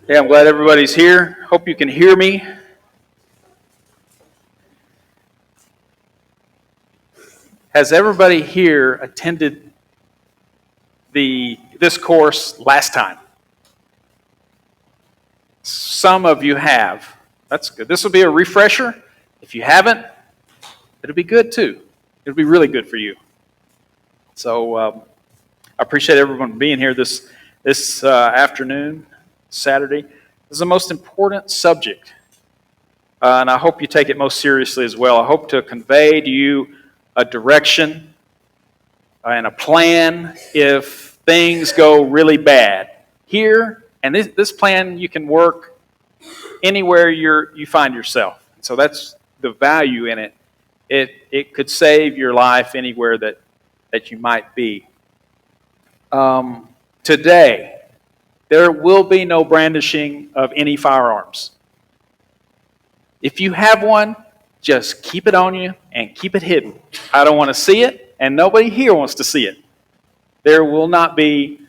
Hey, I'm glad everybody's here. Hope you can hear me. Has everybody here attended this course last time? Some of you have. That's good. This will be a refresher. If you haven't, it'll be good too. It'll be really good for you. So I appreciate everyone being here this afternoon, Saturday. This is the most important subject, and I hope you take it most seriously as well. I hope to convey to you a direction and a plan if things go really bad. Here, and this plan you can work anywhere you find yourself. So that's the value in it. It could save your life anywhere that you might be. Today, there will be no brandishing of any firearms. If you have one, just keep it on you and keep it hidden. I don't want to see it, and nobody here wants to see it. There will not be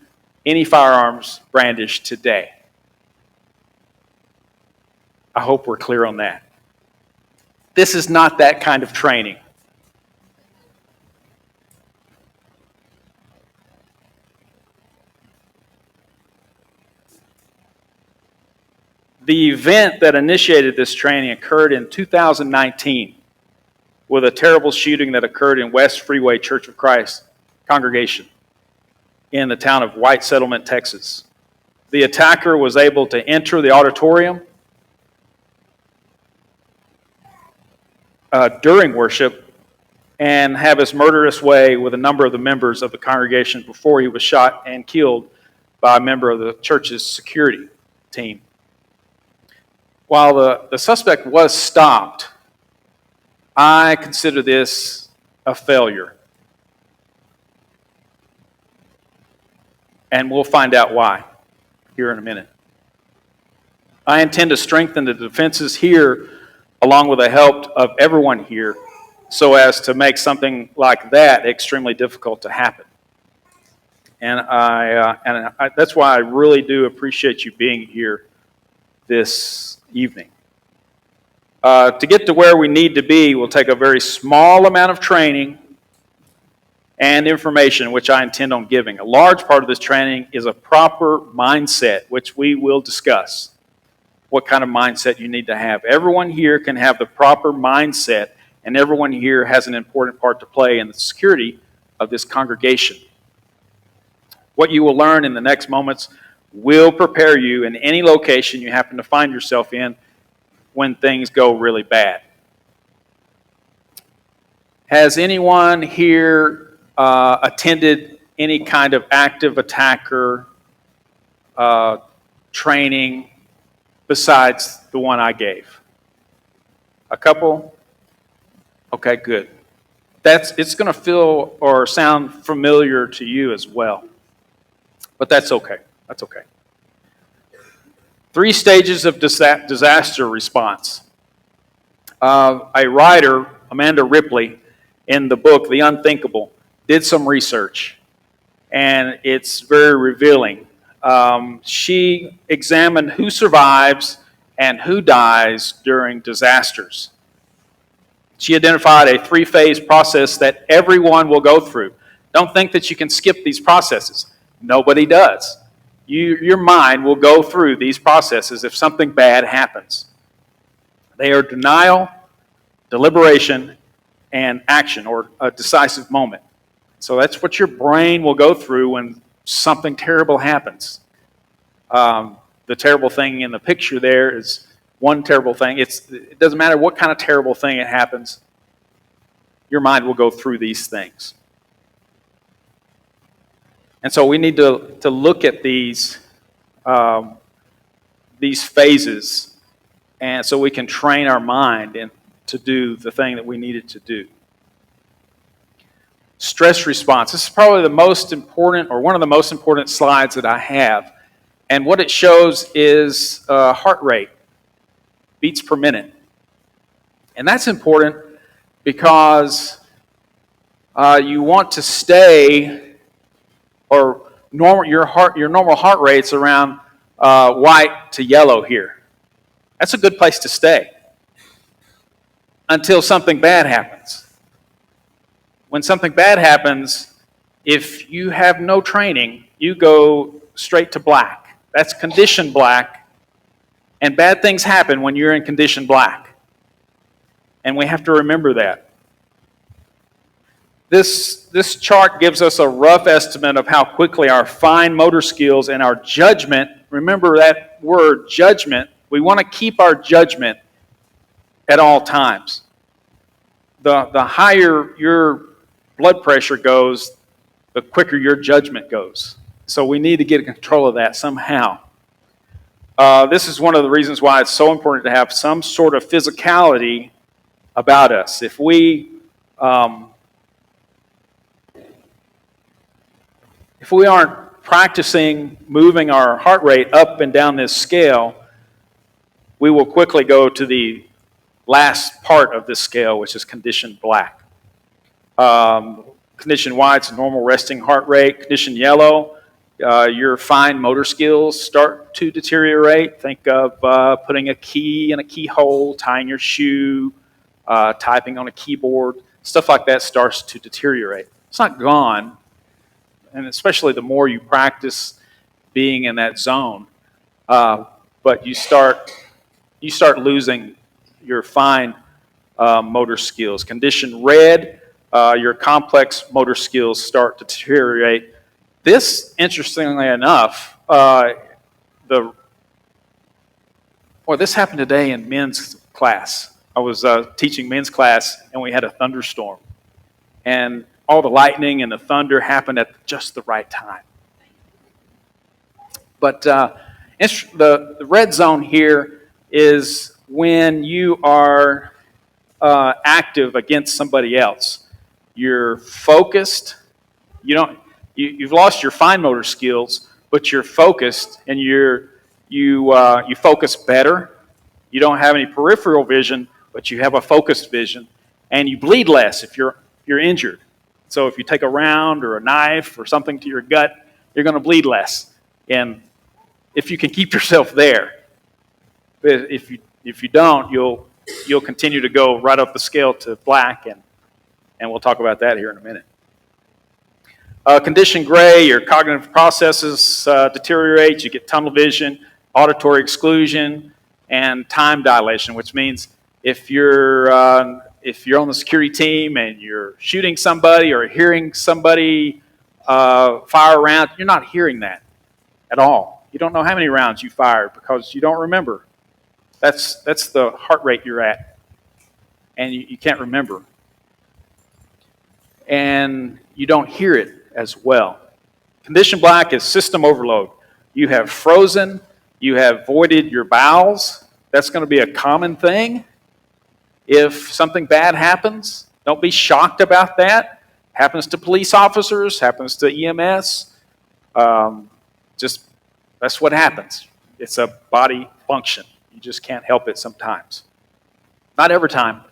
any firearms brandished today. I hope we're clear on that. This is not that kind of training. The event that initiated this training occurred in 2019 with a terrible shooting that occurred in West Freeway Church of Christ congregation in the town of White Settlement, Texas. The attacker was able to enter the auditorium during worship and have his murderous way with a number of the members of the congregation before he was shot and killed by a member of the church's security team. While the suspect was stopped, I consider this a failure. And we'll find out why here in a minute. I intend to strengthen the defenses here along with the help of everyone here so as to make something like that extremely difficult to happen. And that's why I really do appreciate you being here this evening. To get to where we need to be will take a very small amount of training and information, which I intend on giving. A large part of this training is a proper mindset, which we will discuss. What kind of mindset you need to have. Everyone here can have the proper mindset, and everyone here has an important part to play in the security of this congregation. What you will learn in the next moments will prepare you in any location you happen to find yourself in when things go really bad. Has anyone here attended any kind of active attacker training besides the one I gave? A couple? Okay, good. It's going to feel or sound familiar to you as well. But that's okay. That's okay. 3 stages of disaster response. A writer, Amanda Ripley, in the book The Unthinkable, did some research, and it's very revealing. She examined who survives and who dies during disasters. She identified a 3-phase process that everyone will go through. Don't think that you can skip these processes. Nobody does. Your mind will go through these processes if something bad happens. They are denial, deliberation, and action, or a decisive moment. So that's what your brain will go through when something terrible happens. The terrible thing in the picture there is one terrible thing. It doesn't matter what kind of terrible thing it happens. Your mind will go through these things. And so we need to look at these phases, and so we can train our mind to do the thing that we need it to do. Stress response. This is probably the most important, or one of the most important slides that I have. And what it shows is heart rate, beats per minute. And that's important because you want to stay, or your normal heart rate's around white to yellow here. That's a good place to stay until something bad happens. When something bad happens, if you have no training, you go straight to black. That's condition black, and bad things happen when you're in condition black. And we have to remember that. This chart gives us a rough estimate of how quickly our fine motor skills and our judgment, remember that word, judgment, we want to keep our judgment at all times. The higher your blood pressure goes, the quicker your judgment goes. So we need to get control of that somehow. This is one of the reasons why it's so important to have some sort of physicality about us. If we aren't practicing moving our heart rate up and down this scale, we will quickly go to the last part of this scale, which is condition black. Condition white's normal resting heart rate. Condition yellow, your fine motor skills start to deteriorate. Think of putting a key in a keyhole, tying your shoe, typing on a keyboard. Stuff like that starts to deteriorate. It's not gone, and especially the more you practice being in that zone, but you start losing your fine motor skills. Condition red, your complex motor skills start to deteriorate. This, interestingly enough, this happened today in men's class. I was teaching men's class, and we had a thunderstorm. And all the lightning and the thunder happened at just the right time. But the red zone here is when you are active against somebody else. You're focused. You've lost your fine motor skills, but you're focused, and you focus better. You don't have any peripheral vision, but you have a focused vision, and you bleed less if you're injured. So if you take a round or a knife or something to your gut, you're going to bleed less. And if you can keep yourself there, but if you don't, you'll continue to go right up the scale to black, and we'll talk about that here in a minute. Condition gray, your cognitive processes deteriorate. You get tunnel vision, auditory exclusion, and time dilation, which means if you're on the security team and you're shooting somebody or hearing somebody fire a round, you're not hearing that at all. You don't know how many rounds you fired because you don't remember. That's the heart rate you're at, and you can't remember. And you don't hear it as well. Condition black is system overload. You have frozen, you have voided your bowels. That's going to be a common thing. If something bad happens, don't be shocked about that. Happens to police officers, happens to EMS. That's what happens. It's a body function. You just can't help it sometimes. Not every time,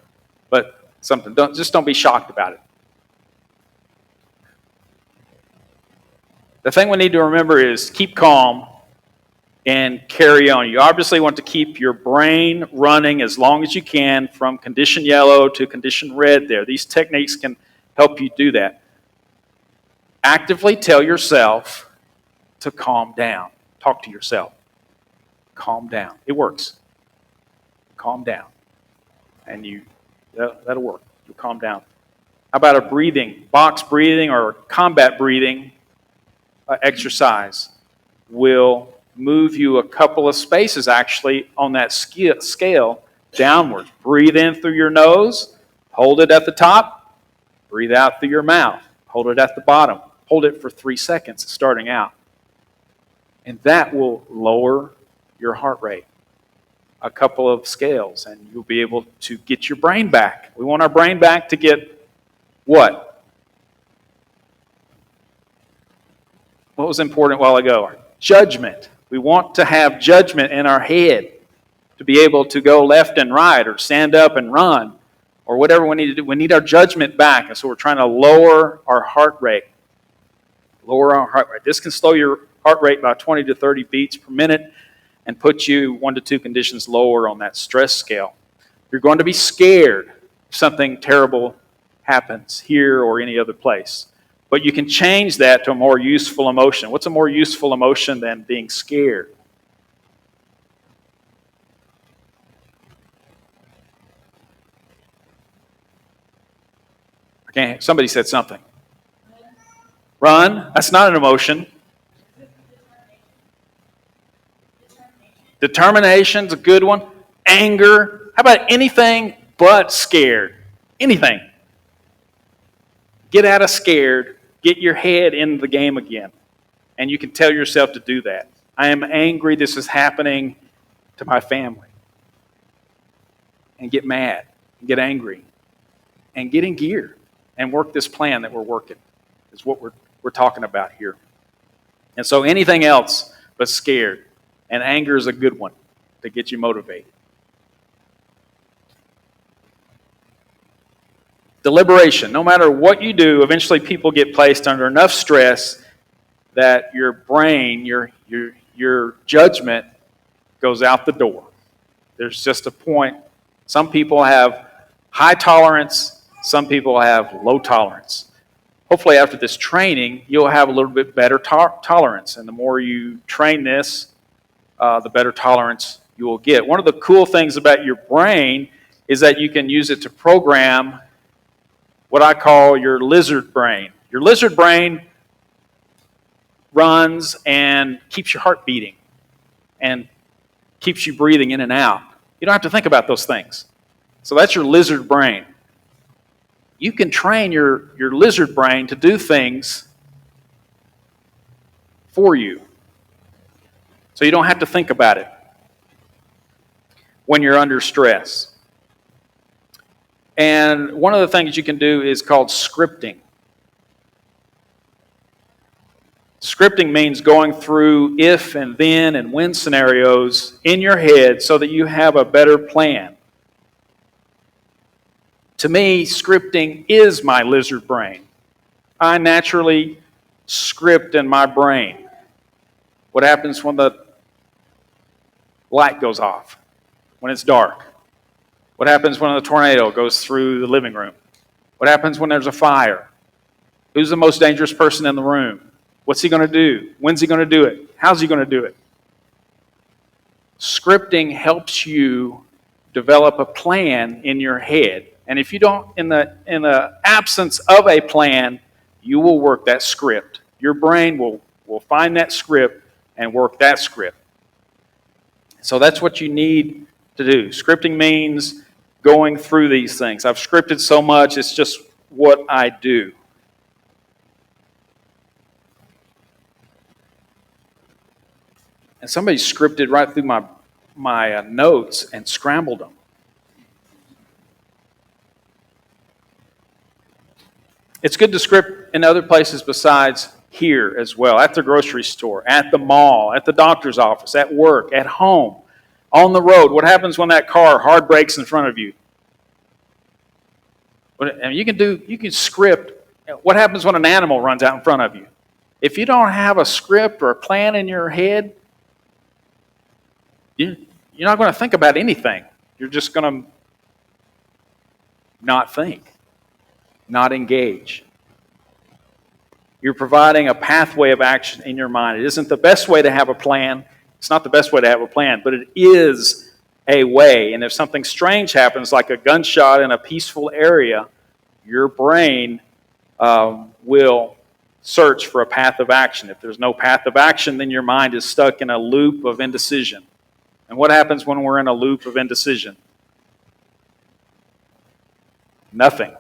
but something. Don't be shocked about it. The thing we need to remember is keep calm and carry on. You obviously want to keep your brain running as long as you can from condition yellow to condition red there. These techniques can help you do that. Actively tell yourself to calm down. Talk to yourself. Calm down. It works. Calm down. And that'll work. You'll calm down. How about a breathing, box breathing or combat breathing exercise will move you a couple of spaces actually on that scale downward. Breathe in through your nose, hold it at the top, breathe out through your mouth, hold it at the bottom. Hold it for 3 seconds starting out. And that will lower your heart rate a couple of scales, and you'll be able to get your brain back. We want our brain back to get what? What was important a while ago? Judgment. We want to have judgment in our head to be able to go left and right or stand up and run or whatever we need to do. We need our judgment back, and so we're trying to lower our heart rate. Lower our heart rate. This can slow your heart rate by 20 to 30 beats per minute and put you 1 to 2 conditions lower on that stress scale. You're going to be scared if something terrible happens here or any other place. But you can change that to a more useful emotion. What's a more useful emotion than being scared? Okay, somebody said something. Run. That's not an emotion. Determination's a good one. Anger. How about anything but scared? Anything. Get out of scared. Get your head in the game again. And you can tell yourself to do that. I am angry this is happening to my family. And get mad. And get angry. And get in gear. And work this plan that we're working. Is what we're talking about here. And so anything else but scared. And anger is a good one to get you motivated. Deliberation. No matter what you do, eventually people get placed under enough stress that your brain, your judgment goes out the door. There's just a point. Some people have high tolerance. Some people have low tolerance. Hopefully after this training, you'll have a little bit better tolerance. And the more you train this, the better tolerance you will get. One of the cool things about your brain is that you can use it to program what I call your lizard brain. Your lizard brain runs and keeps your heart beating and keeps you breathing in and out. You don't have to think about those things. So that's your lizard brain. You can train your lizard brain to do things for you. So you don't have to think about it when you're under stress. And one of the things you can do is called scripting. Scripting means going through if and then and when scenarios in your head so that you have a better plan. To me, scripting is my lizard brain. I naturally script in my brain. What happens when the light goes off? When it's dark? What happens when a tornado goes through the living room? What happens when there's a fire? Who's the most dangerous person in the room? What's he going to do? When's he going to do it? How's he going to do it? Scripting helps you develop a plan in your head. And if you don't, in the absence of a plan, you will work that script. Your brain will find that script and work that script. So that's what you need to do. Scripting means going through these things. I've scripted so much, it's just what I do. And somebody scripted right through my notes and scrambled them. It's good to script in other places besides here as well, at the grocery store, at the mall, at the doctor's office, at work, at home, on the road. What happens when that car hard brakes in front of you? And you can script. What happens when an animal runs out in front of you? If you don't have a script or a plan in your head, you're not going to think about anything. You're just going to not think, not engage. You're providing a pathway of action in your mind. It isn't the best way to have a plan. It's not the best way to have a plan, but it is a way. And if something strange happens, like a gunshot in a peaceful area, your brain will search for a path of action. If there's no path of action, then your mind is stuck in a loop of indecision. And what happens when we're in a loop of indecision? Nothing.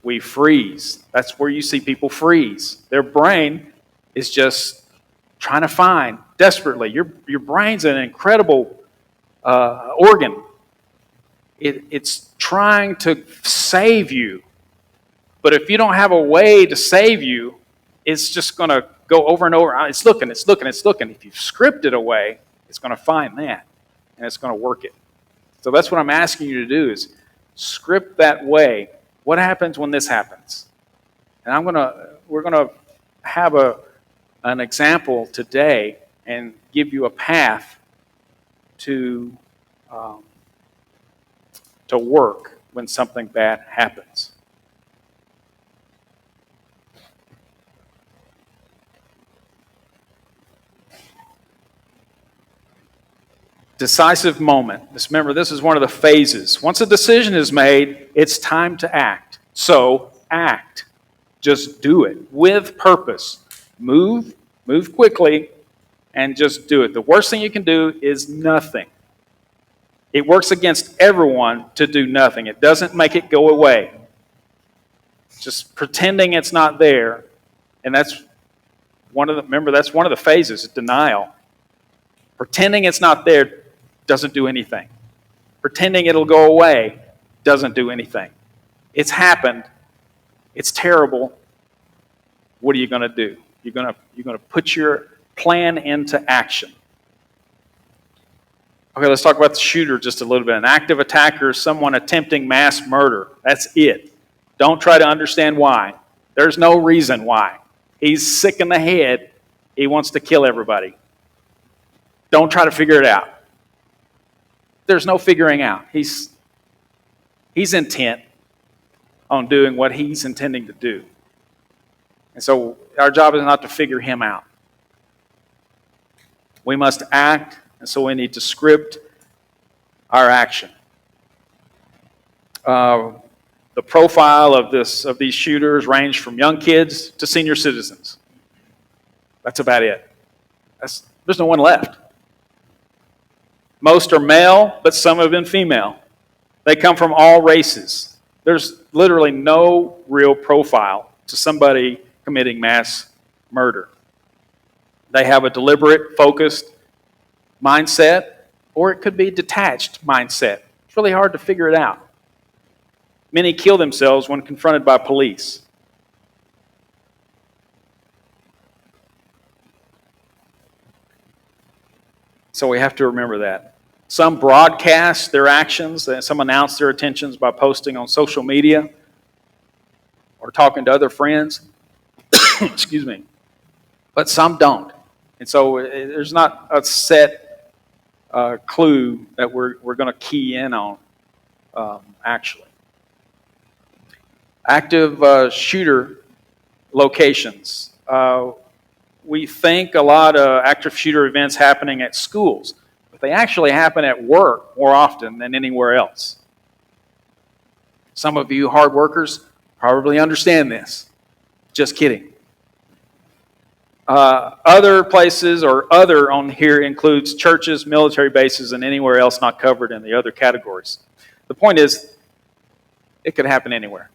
We freeze. That's where you see people freeze. Their brain is just trying to find desperately. Your brain's an incredible organ. It's trying to save you. But if you don't have a way to save you, it's just going to go over and over. It's looking. If you script it away, it's going to find that, and it's going to work it. So that's what I'm asking you to do is script that way. What happens when this happens? And we're going to have a an example today and give you a path to work when something bad happens. Decisive moment. Just remember, this is one of the phases. Once a decision is made, it's time to act. So act. Just do it with purpose. Move quickly, and just do it. The worst thing you can do is nothing. It works against everyone to do nothing. It doesn't make it go away. Just pretending it's not there, and that's one of the phases, denial. Pretending it's not there doesn't do anything. Pretending it'll go away doesn't do anything. It's happened. It's terrible. What are you going to do? You're going to put your plan into action. Okay, let's talk about the shooter just a little bit. An active attacker is someone attempting mass murder. That's it. Don't try to understand why. There's no reason why. He's sick in the head. He wants to kill everybody. Don't try to figure it out. There's no figuring out. He's intent on doing what he's intending to do. And so our job is not to figure him out. We must act, and so we need to script our action. The profile of these shooters range from young kids to senior citizens. That's about it. There's no one left. Most are male, but some have been female. They come from all races. There's literally no real profile to somebody committing mass murder. They have a deliberate, focused mindset, or it could be detached mindset. It's really hard to figure it out. Many kill themselves when confronted by police. So we have to remember that. Some broadcast their actions, some announce their intentions by posting on social media or talking to other friends. Excuse me. But some don't. And so there's not a set clue that we're going to key in on, actually. Active shooter locations. We think a lot of active shooter events happening at schools, but they actually happen at work more often than anywhere else. Some of you hard workers probably understand this. Just kidding. Other places or other on here includes churches, military bases, and anywhere else not covered in the other categories. The point is, it could happen anywhere.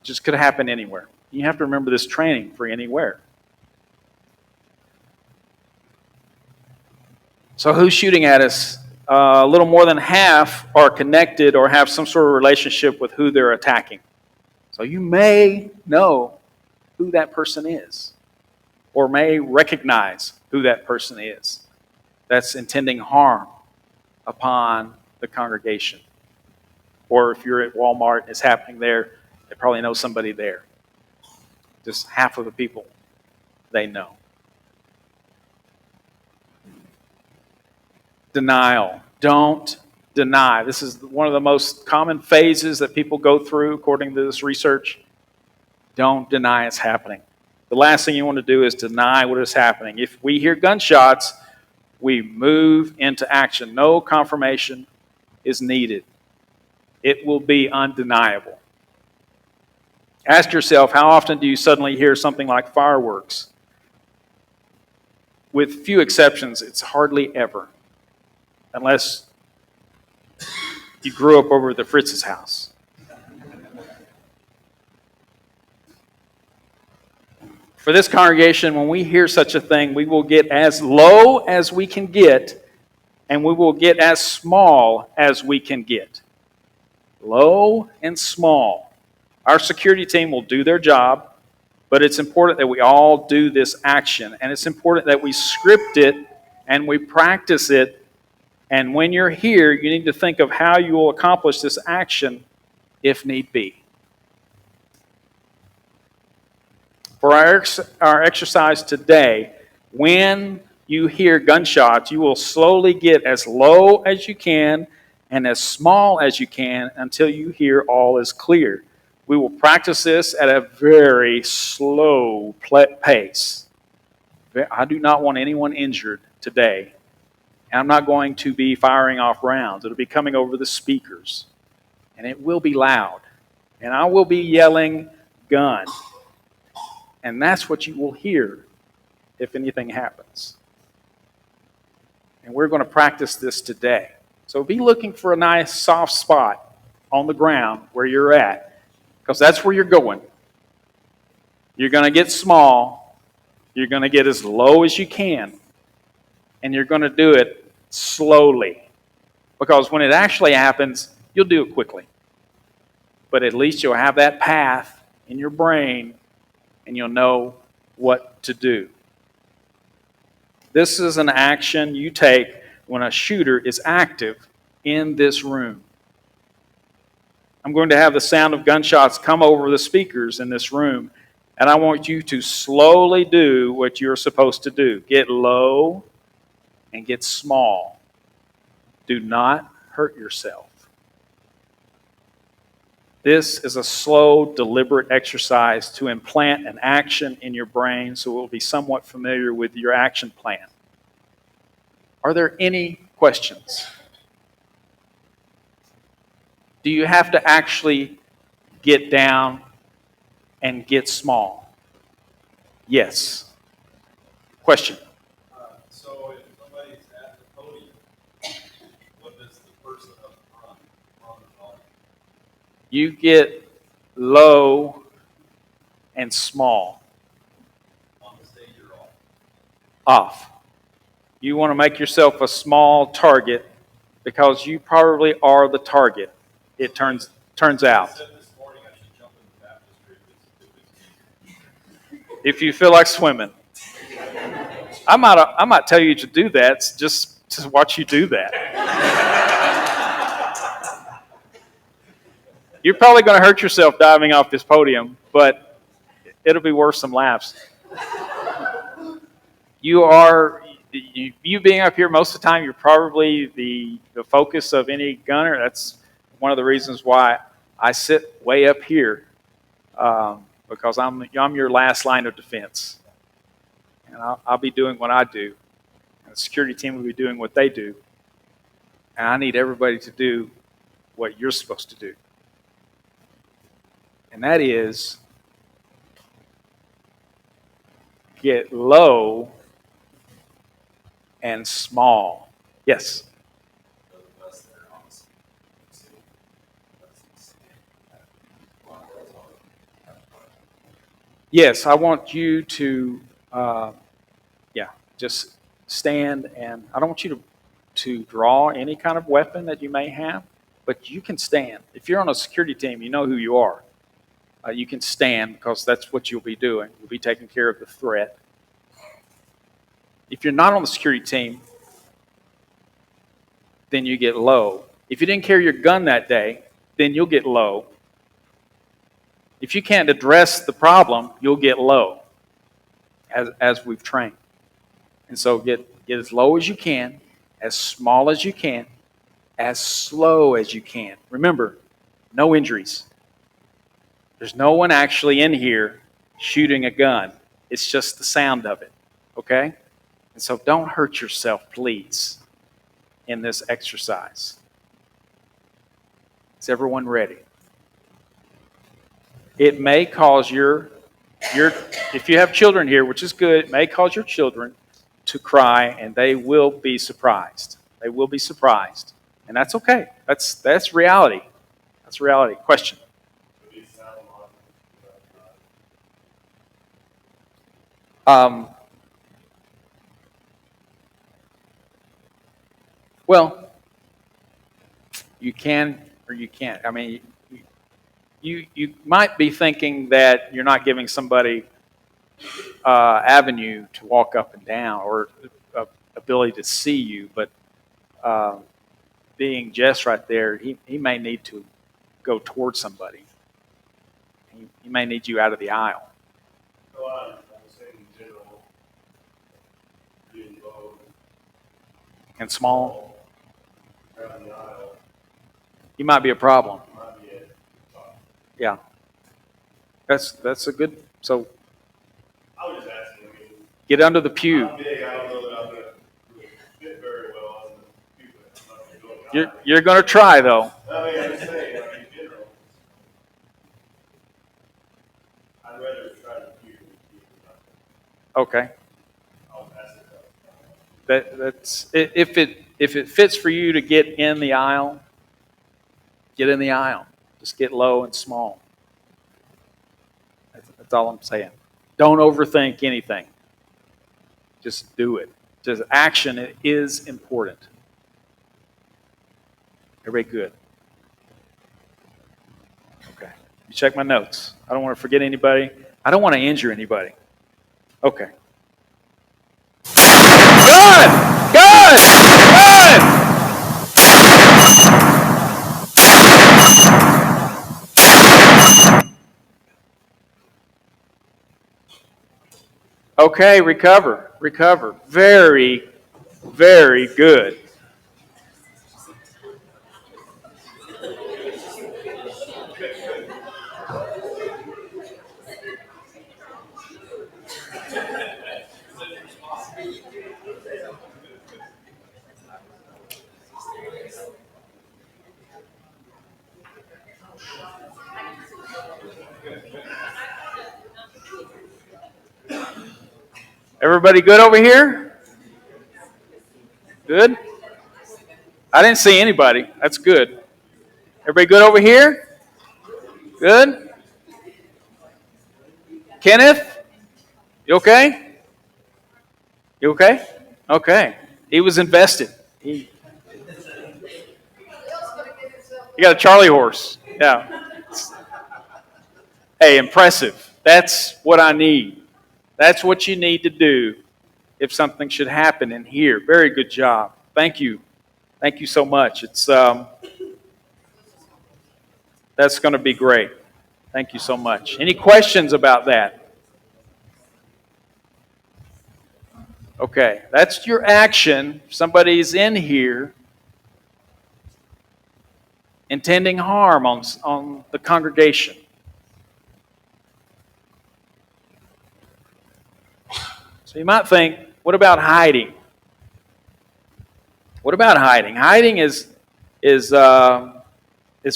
It just could happen anywhere. You have to remember this training for anywhere. So who's shooting at us? A little more than half are connected or have some sort of relationship with who they're attacking. So you may know who that person is, or may recognize who that person is that's intending harm upon the congregation. Or if you're at Walmart and it's happening there, they probably know somebody there. Just half of the people they know. Denial. Don't deny. This is one of the most common phases that people go through according to this research. Don't deny it's happening. The last thing you want to do is deny what is happening. If we hear gunshots, we move into action. No confirmation is needed. It will be undeniable. Ask yourself, how often do you suddenly hear something like fireworks? With few exceptions, it's hardly ever. Unless you grew up over at the Fritz's house. For this congregation, when we hear such a thing, we will get as low as we can get, and we will get as small as we can get. Low and small. Our security team will do their job, but it's important that we all do this action, and it's important that we script it and we practice it. And when you're here, you need to think of how you will accomplish this action if need be. For our exercise today, when you hear gunshots, you will slowly get as low as you can and as small as you can until you hear all is clear. We will practice this at a very slow pace. I do not want anyone injured today. And I'm not going to be firing off rounds. It'll be coming over the speakers. And it will be loud. And I will be yelling, gun. And that's what you will hear if anything happens. And we're going to practice this today. So be looking for a nice soft spot on the ground where you're at, because that's where you're going. You're going to get small. You're going to get as low as you can. And you're going to do it slowly. Because when it actually happens, you'll do it quickly. But at least you'll have that path in your brain and you'll know what to do. This is an action you take when a shooter is active in this room. I'm going to have the sound of gunshots come over the speakers in this room, and I want you to slowly do what you're supposed to do. Get low and get small. Do not hurt yourself. This is a slow, deliberate exercise to implant an action in your brain so it will be somewhat familiar with your action plan. Are there any questions? Do you have to actually get down and get small? Yes. Question? So if somebody's at the podium, what does the person up front on? You get low and small. On the stage or off? Off. You want to make yourself a small target because you probably are the target. It turns out. I said this morning I should jump in the baptistry if it's If you feel like swimming. I might tell you to do that just to watch you do that. You're probably going to hurt yourself diving off this podium, but it'll be worth some laughs. You being up here most of the time, you're probably the focus of any gunner. That's one of the reasons why I sit way up here, because I'm your last line of defense. And I'll be doing what I do. And the security team will be doing what they do. And I need everybody to do what you're supposed to do. And that is get low and small. Yes? Yes, I want you to, just stand, and I don't want you to draw any kind of weapon that you may have, but you can stand. If you're on a security team, you know who you are. You can stand because that's what you'll be doing. You'll be taking care of the threat. If you're not on the security team, then you get low. If you didn't carry your gun that day, then you'll get low. If you can't address the problem, you'll get low, as we've trained. And so get as low as you can, as small as you can, as slow as you can. Remember, no injuries. There's no one actually in here shooting a gun. It's just the sound of it, okay? And so don't hurt yourself, please, in this exercise. Is everyone ready? It may cause if you have children here, which is good, it may cause your children to cry, and they will be surprised. They will be surprised. And that's okay. That's reality. That's reality. Question? Well, you can or you can't. I mean, you might be thinking that you're not giving somebody avenue to walk up and down or ability to see you, but being Jess right there, he may need to go towards somebody. He may need you out of the aisle. So front, I'm saying in general, being low, And small, around the aisle, you might be a problem. might be at the top. Yeah. That's a good, so I was just asking, I mean, get under the pew. I'm big, I don't know that I'm gonna really fit very well in the pew, but I'm not gonna go in the aisle. You're going to try, though. I mean, I'm just saying, like, in general, I'd rather try to pew than pew. Okay. I was asking that. That's if it fits for you to get in the aisle, get in the aisle. Just get low and small. That's all I'm saying. Don't overthink anything. Just do it. Just action is important. Everybody good? Okay. You check my notes. I don't want to forget anybody. I don't want to injure anybody. Okay. Good! Good! Good! Okay, recover. Recover. Very, very good. Everybody good over here? Good? I didn't see anybody. That's good. Everybody good over here? Good? Kenneth? You okay? You okay? Okay. He was invested. You got a Charlie horse. Yeah. Hey, impressive. That's what I need. That's what you need to do if something should happen in here. Very good job. Thank you. Thank you so much. It's that's going to be great. Thank you so much. Any questions about that? Okay, that's your action. Somebody's in here intending harm on the congregation. So you might think, what about hiding? What about hiding? Hiding is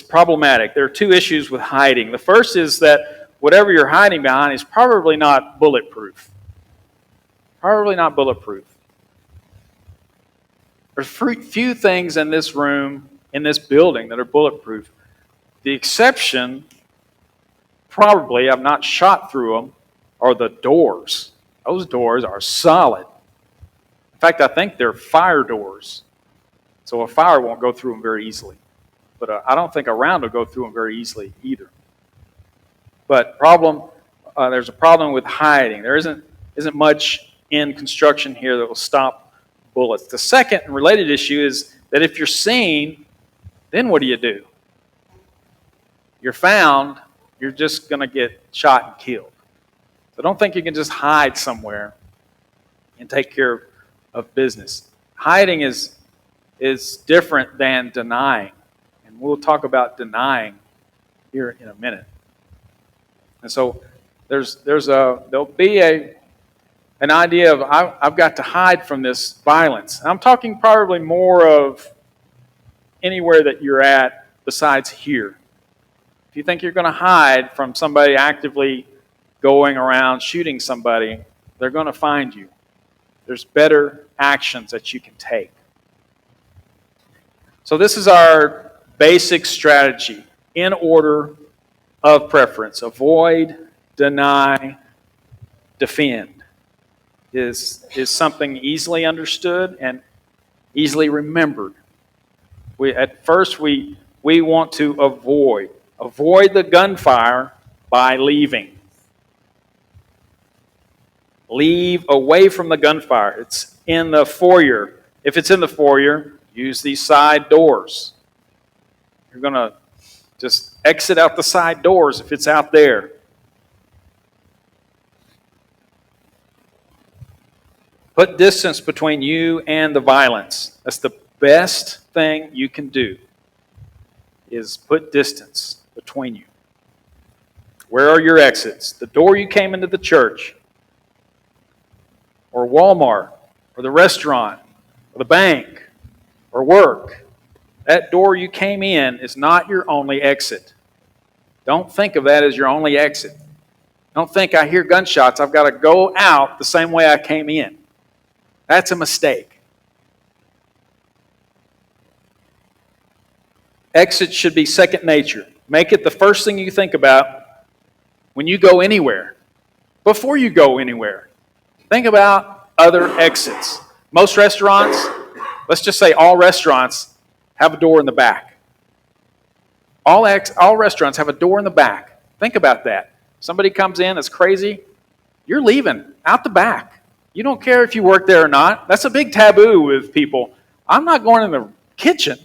problematic. There are two issues with hiding. The first is that whatever you're hiding behind is probably not bulletproof. Probably not bulletproof. There's few things in this room, in this building, that are bulletproof. The exception, probably, I've not shot through them, are the doors. Those doors are solid. In fact, I think they're fire doors. So a fire won't go through them very easily. But I don't think a round will go through them very easily either. But there's a problem with hiding. There isn't much in construction here that will stop bullets. The second and related issue is that if you're seen, then what do? You're found, you're just going to get shot and killed. So don't think you can just hide somewhere and take care of business. Hiding is different than denying. And we'll talk about denying here in a minute. And so there'll be an idea of I've got to hide from this violence. I'm talking probably more of anywhere that you're at besides here. If you think you're going to hide from somebody actively going around shooting somebody, they're going to find you. There's better actions that you can take. So this is our basic strategy in order of preference. Avoid, deny, defend is something easily understood and easily remembered. At first we want to avoid the gunfire by leaving. Leave away from the gunfire. It's in the foyer. If it's in the foyer, use these side doors. You're going to just exit out the side doors if it's out there. Put distance between you and the violence. That's the best thing you can do, is put distance between you. Where are your exits? The door you came into the church, or Walmart, or the restaurant, or the bank, or work. That door you came in is not your only exit. Don't think of that as your only exit. Don't think I hear gunshots, I've got to go out the same way I came in. That's a mistake. Exit should be second nature. Make it the first thing you think about when you go anywhere. Before you go anywhere, think about other exits. Most restaurants, let's just say all restaurants, have a door in the back. All restaurants have a door in the back. Think about that. Somebody comes in that's crazy, you're leaving out the back. You don't care if you work there or not. That's a big taboo with people. I'm not going in the kitchen.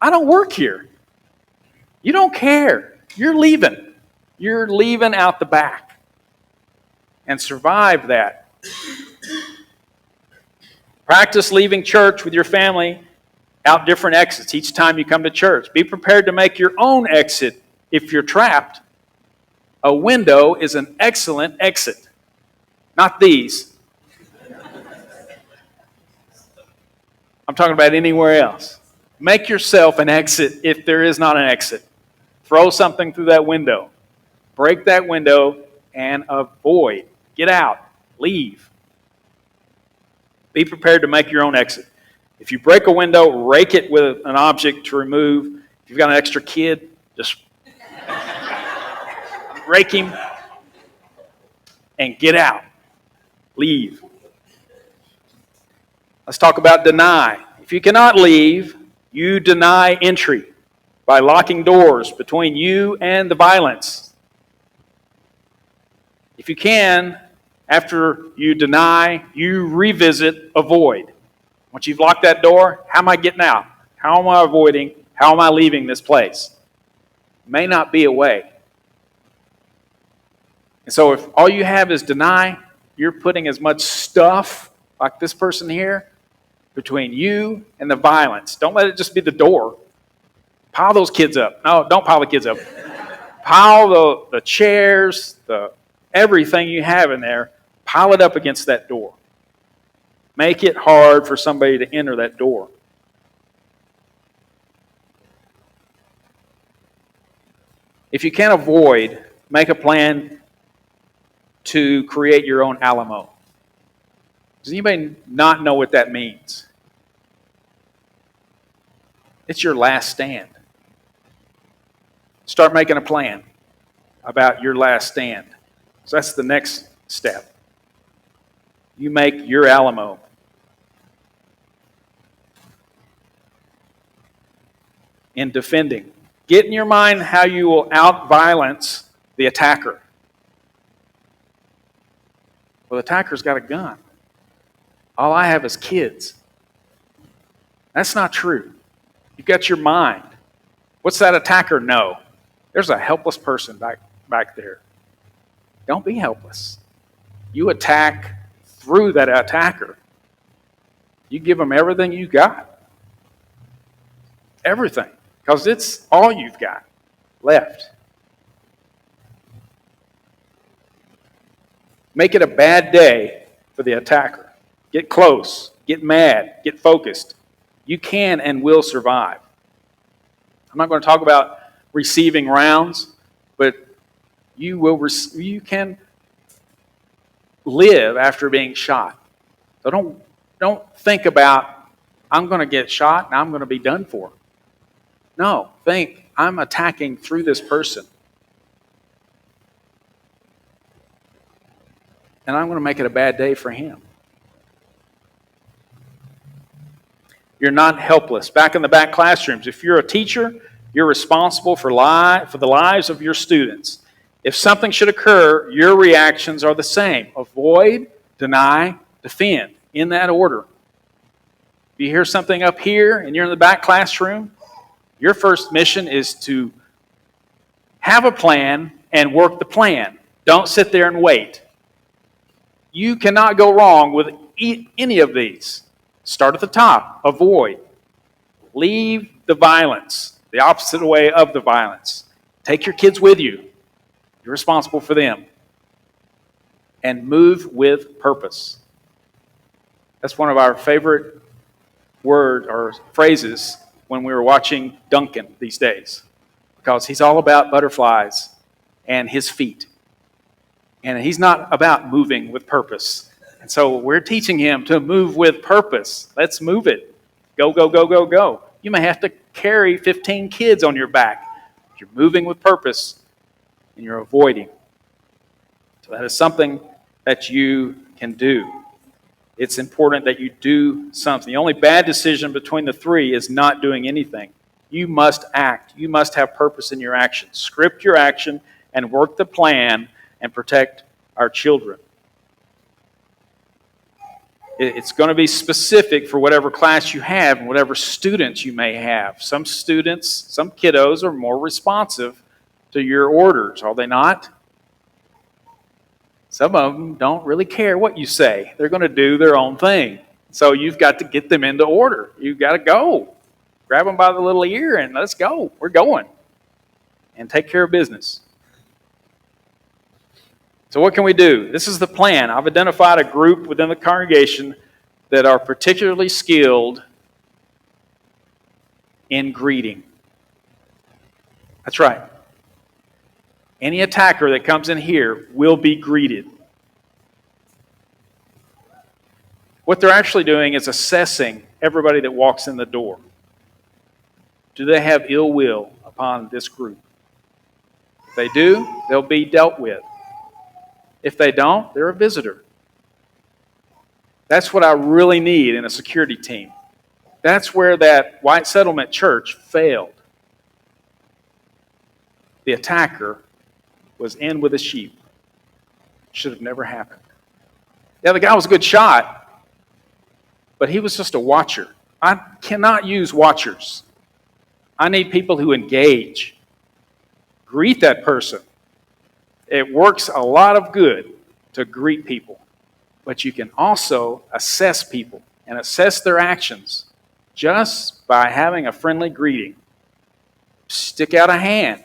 I don't work here. You don't care. You're leaving. You're leaving out the back. And survive that. Practice leaving church with your family out different exits each time you come to church. Be prepared to make your own exit if you're trapped. A window is an excellent exit. Not these. I'm talking about anywhere else. Make yourself an exit if there is not an exit. Throw something through that window. Break that window and avoid. Get out. Leave. Be prepared to make your own exit. If you break a window, rake it with an object to remove. If you've got an extra kid, just rake him and get out. Leave. Let's talk about deny. If you cannot leave, you deny entry by locking doors between you and the violence. If you can, after you deny, you revisit, avoid. Once you've locked that door, how am I getting out? How am I avoiding? How am I leaving this place? May not be a way. And so if all you have is deny, you're putting as much stuff, like this person here, between you and the violence. Don't let it just be the door. Pile those kids up. No, don't pile the kids up. Pile the chairs, everything you have in there, pile it up against that door. Make it hard for somebody to enter that door. If you can't avoid, make a plan to create your own Alamo. Does anybody not know what that means? It's your last stand. Start making a plan about your last stand. So that's the next step. You make your Alamo. In defending. Get in your mind how you will out-violence the attacker. Well, the attacker's got a gun. All I have is kids. That's not true. You've got your mind. What's that attacker know? There's a helpless person back there. Don't be helpless. You attack through that attacker. You give them everything you got. Everything. Because it's all you've got left. Make it a bad day for the attacker. Get close. Get mad. Get focused. You can and will survive. I'm not going to talk about receiving rounds, but you can live after being shot. So don't think about, I'm going to get shot and I'm going to be done for. No, think, I'm attacking through this person. And I'm going to make it a bad day for him. You're not helpless. Back in the back classrooms, if you're a teacher, you're responsible for the lives of your students. If something should occur, your reactions are the same. Avoid, deny, defend, in that order. If you hear something up here and you're in the back classroom, your first mission is to have a plan and work the plan. Don't sit there and wait. You cannot go wrong with any of these. Start at the top. Avoid. Leave the violence, the opposite way of the violence. Take your kids with you. You're responsible for them. And move with purpose. That's one of our favorite words or phrases when we were watching Duncan these days, because he's all about butterflies and his feet. And he's not about moving with purpose. And so we're teaching him to move with purpose. Let's move it. Go, go, go, go, go. You may have to carry 15 kids on your back. You're moving with purpose and you're avoiding. So that is something that you can do. It's important that you do something. The only bad decision between the three is not doing anything. You must act. You must have purpose in your actions. Script your action and work the plan and protect our children. It's going to be specific for whatever class you have and whatever students you may have. Some students, some kiddos are more responsive to your orders, are they not? Some of them don't really care what you say. They're going to do their own thing. So you've got to get them into order. You've got to go. Grab them by the little ear and let's go. We're going. And take care of business. So what can we do? This is the plan. I've identified a group within the congregation that are particularly skilled in greeting. That's right. Any attacker that comes in here will be greeted. What they're actually doing is assessing everybody that walks in the door. Do they have ill will upon this group? If they do, they'll be dealt with. If they don't, they're a visitor. That's what I really need in a security team. That's where that White Settlement Church failed. The attacker was in with the sheep. Should have never happened. Yeah, the guy was a good shot, but he was just a watcher. I cannot use watchers. I need people who engage. Greet that person. It works a lot of good to greet people, but you can also assess people and assess their actions just by having a friendly greeting. Stick out a hand.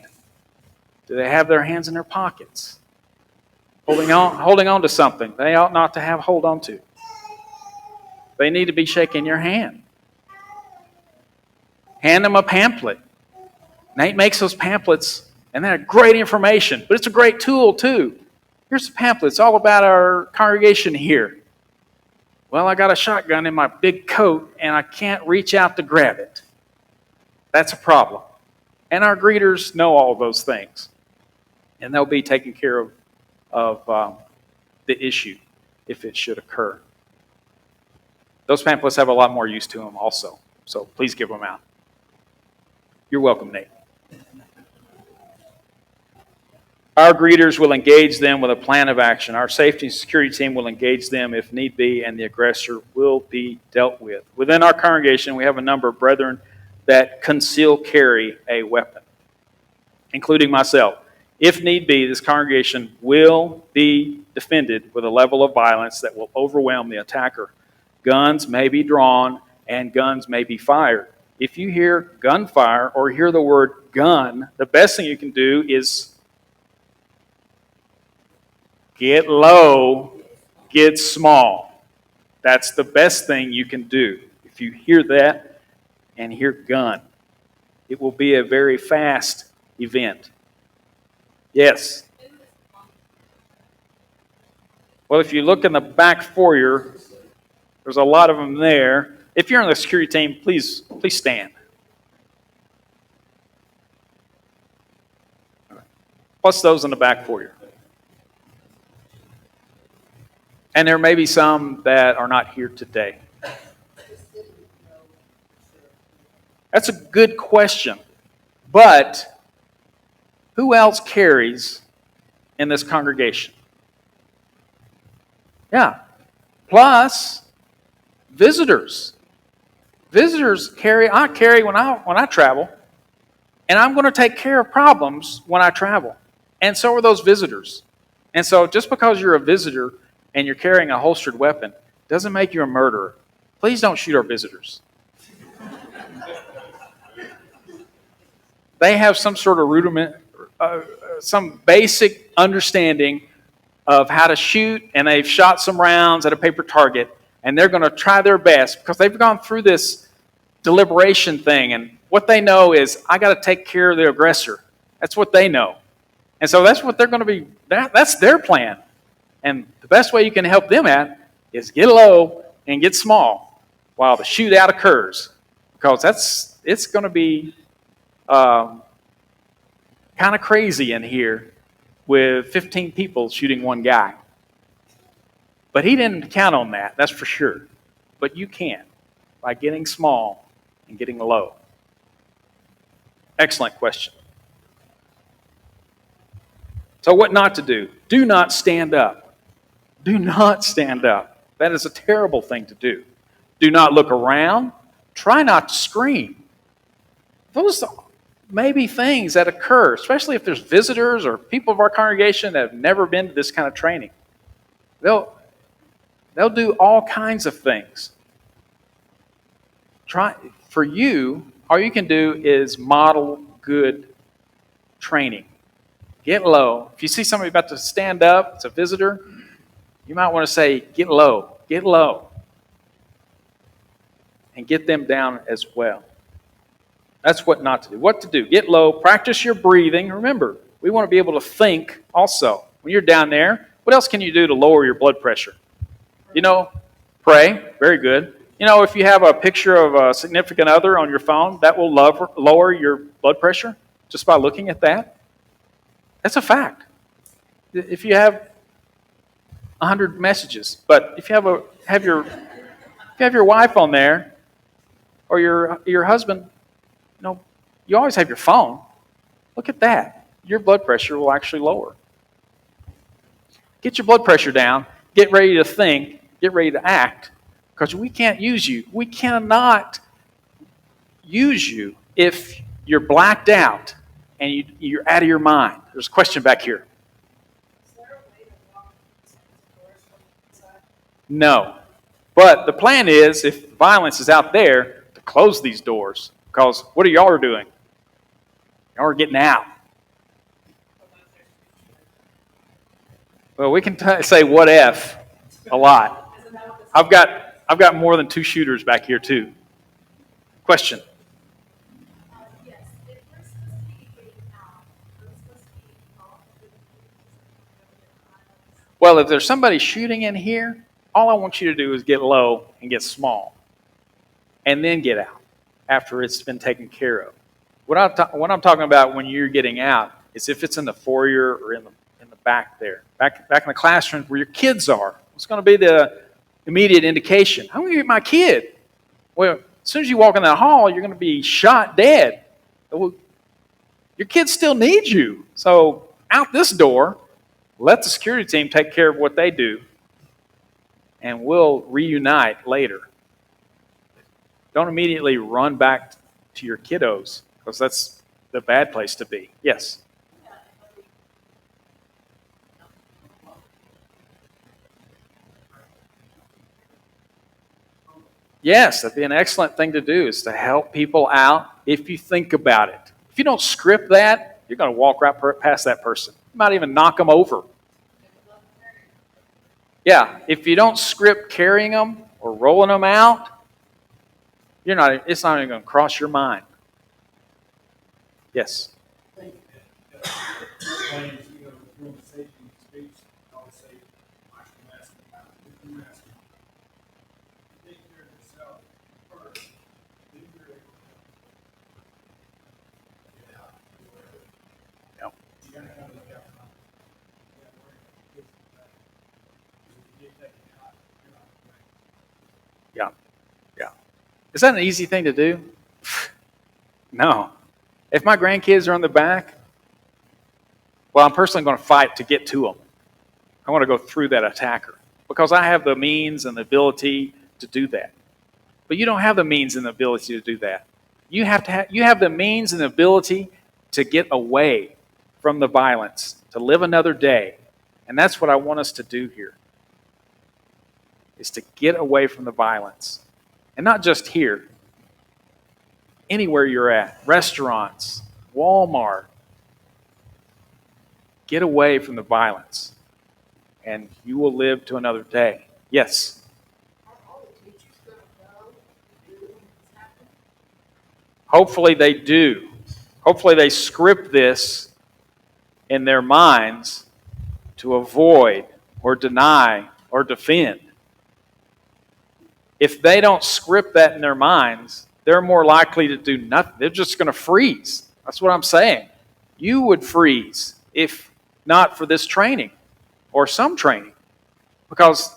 Do they have their hands in their pockets? Holding on to something they ought not to have hold on to. They need to be shaking your hand. Hand them a pamphlet. Nate makes those pamphlets, and they're great information, but it's a great tool too. Here's the pamphlet. It's all about our congregation here. Well, I got a shotgun in my big coat, and I can't reach out to grab it. That's a problem. And our greeters know all of those things. And they'll be taking care of the issue if it should occur. Those pamphlets have a lot more use to them also. So please give them out. You're welcome, Nate. Our greeters will engage them with a plan of action. Our safety and security team will engage them if need be, and the aggressor will be dealt with. Within our congregation, we have a number of brethren that conceal carry a weapon, including myself. If need be, this congregation will be defended with a level of violence that will overwhelm the attacker. Guns may be drawn and guns may be fired. If you hear gunfire or hear the word gun, the best thing you can do is get low, get small. That's the best thing you can do. If you hear that and hear gun, it will be a very fast event. Yes. Well, if you look in the back foyer, there's a lot of them there. If you're on the security team, please stand. Plus those in the back foyer. And there may be some that are not here today. That's a good question. But who else carries in this congregation? Yeah. Plus visitors. Visitors carry. I carry when I travel, and I'm going to take care of problems when I travel. And so are those visitors. And so just because you're a visitor and you're carrying a holstered weapon doesn't make you a murderer. Please don't shoot our visitors. They have some sort of rudiment, some basic understanding of how to shoot, and they've shot some rounds at a paper target, and they're going to try their best because they've gone through this deliberation thing, and what they know is, I got to take care of the aggressor. That's what they know. And so that's what they're going to be, that's their plan. And the best way you can help them at is get low and get small while the shootout occurs. Because it's going to be kind of crazy in here with 15 people shooting one guy. But he didn't count on that, that's for sure. But you can, by getting small and getting low. Excellent question. So what not to do? Do not stand up. Do not stand up. That is a terrible thing to do. Do not look around. Try not to scream. Those may be things that occur, especially if there's visitors or people of our congregation that have never been to this kind of training. They'll do all kinds of things. For you, all you can do is model good training. Get low. If you see somebody about to stand up, it's a visitor, you might want to say, get low, and get them down as well. That's what not to do. What to do? Get low, practice your breathing. Remember, we want to be able to think also. When you're down there, what else can you do to lower your blood pressure? Pray. Very good. If you have a picture of a significant other on your phone, that will lower your blood pressure just by looking at that. That's a fact. If you have 100 messages, but if you have your wife on there or your husband, you always have your phone. Look at that. Your blood pressure will actually lower. Get your blood pressure down. Get ready to think. Get ready to act. Because we can't use you. We cannot use you if you're blacked out and you're out of your mind. There's a question back here. Is there a way to walk doors from inside? No. But the plan is, if violence is out there, to close these doors. Because what are y'all doing? Y'all are getting out. Well, we can say what if a lot. Isn't that what this I've got more than 2 shooters back here too. Question. Yes, if we're supposed to be getting out, we're supposed to be involved with the Well, if there's somebody shooting in here, all I want you to do is get low and get small. And then get out after it's been taken care of. What I'm talking about when you're getting out is if it's in the foyer or in the back there. Back in the classroom where your kids are. What's going to be the immediate indication? I'm going to get my kid. Well, as soon as you walk in that hall, you're going to be shot dead. Well, your kids still need you. So out this door, let the security team take care of what they do, and we'll reunite later. Don't immediately run back to your kiddos, because that's the bad place to be. Yes? Yes, that'd be an excellent thing to do, is to help people out if you think about it. If you don't script that, you're going to walk right past that person. You might even knock them over. Yeah, if you don't script carrying them or rolling them out, it's not even going to cross your mind. Yes? Is that an easy thing to do? No. If my grandkids are on the back, well, I'm personally going to fight to get to them. I want to go through that attacker because I have the means and the ability to do that. But you don't have the means and the ability to do that. You have the means and the ability to get away from the violence, to live another day. And that's what I want us to do here. is to get away from the violence. And not just here. Anywhere you're at, restaurants, Walmart. Get away from the violence, and you will live to another day. Yes? Are all the teachers gonna go and do what's happening? Hopefully they do. Hopefully they script this in their minds to avoid or deny or defend. If they don't script that in their minds, they're more likely to do nothing. They're just going to freeze. That's what I'm saying. You would freeze if not for this training or some training, because